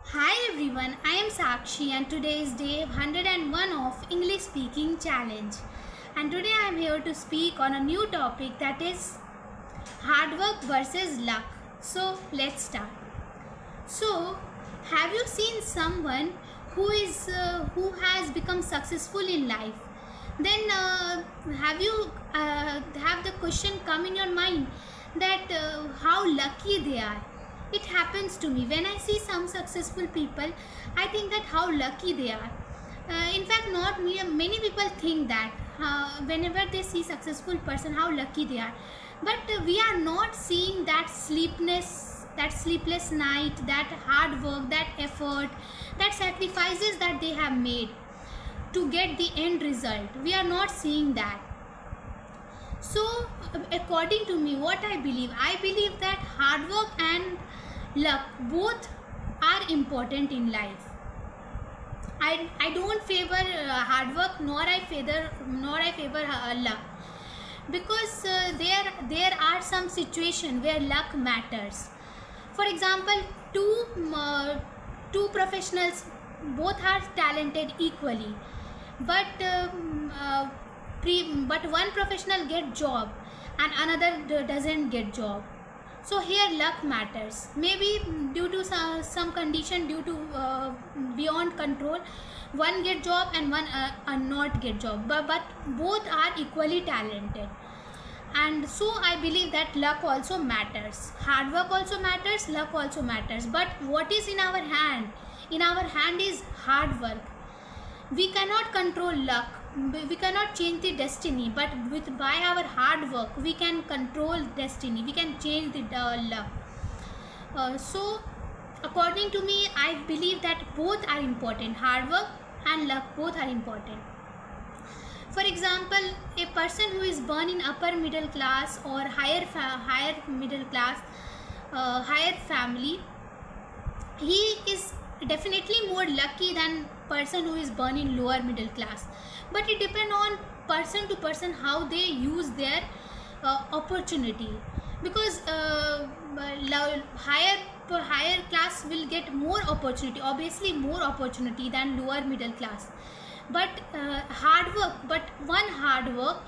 Hi everyone, I am Sakshi and today is day 101 of English Speaking Challenge. And today I am here to speak on a new topic, that is hard work versus luck. So let's start. So, have you seen someone who has become successful in life? Then have the question come in your mind that how lucky they are? It happens to me when I see some successful people. I think that how lucky they are. In fact, not me. Many people think that whenever they see successful person, how lucky they are. But we are not seeing that sleepless night, that hard work, that effort, that sacrifices that they have made to get the end result. We are not seeing that. So, according to me, what I believe that hard work and luck both are important in life. I don't favor hard work nor I favor luck, because there are some situation where luck matters. For example, two professionals, both are talented equally, but but one professional get job and another doesn't get job. So here luck matters, maybe due to some condition, due to beyond control, one get job and one not get job, but both are equally talented. And so I believe that luck also matters, hard work also matters, luck also matters. But what is in our hand? In our hand is hard work. We cannot control luck, we cannot change the destiny, but by our hard work we can control destiny, we can change the luck. So according to me, I believe that both are important, hard work and luck both are important. For example, a person who is born in upper middle class or higher middle class, higher family, he is definitely more lucky than person who is born in lower middle class. But it depends on person to person how they use their opportunity, because higher class will get more opportunity, obviously more opportunity than lower middle class. But one hard work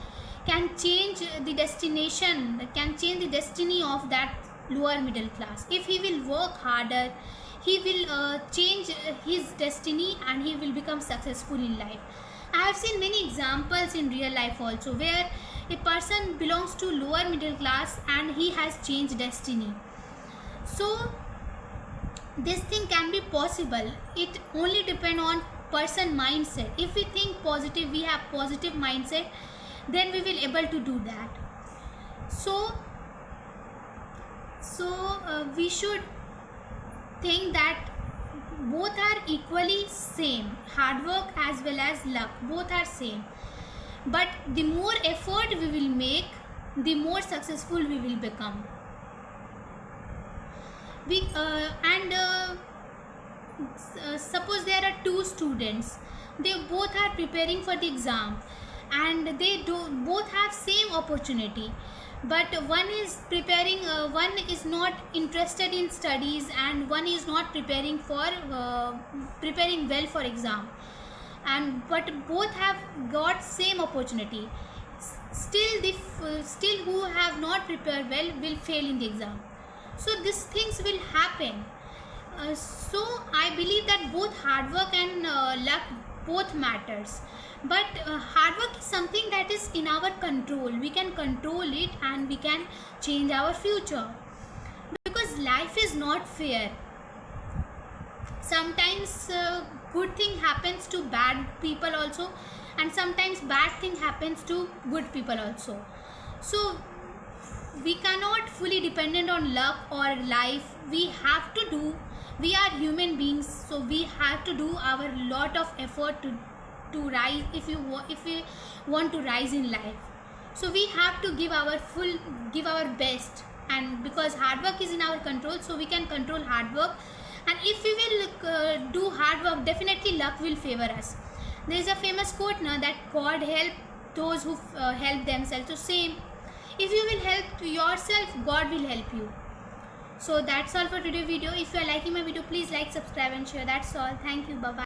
can change the destination, can change the destiny of that lower middle class. If he will work harder, he will change his destiny and he will become successful in life. I have seen many examples in real life also, where a person belongs to lower middle class and he has changed destiny. So this thing can be possible, it only depend on person mindset. If we think positive, we have positive mindset, then we will able to do that. So we should think that both are equally same, hard work as well as luck both are same. But the more effort we will make, the more successful we will become. Suppose there are two students, they both are preparing for the exam and they both have same opportunity, but one is preparing, one is not interested in studies and one is not preparing well for exam, and but both have got same opportunity. Still who have not prepared well will fail in the exam. So these things will happen. So I believe that both hard work and luck both matters. But hard work is something that is in our control, we can control it and we can change our future, because life is not fair. Sometimes good thing happens to bad people also, and sometimes bad thing happens to good people also. So we cannot fully dependent on luck or life. We are human beings, so we have to do our lot of effort to rise, if we want to rise in life. So we have to give our best, and because hard work is in our control, so we can control hard work. And if we will do hard work, definitely luck will favor us. There is a famous quote now, that God help those who help themselves. So same, if you will help yourself, God will help you. So that's all for today's video. If you are liking my video, please like, subscribe and share. That's all. Thank you. Bye bye.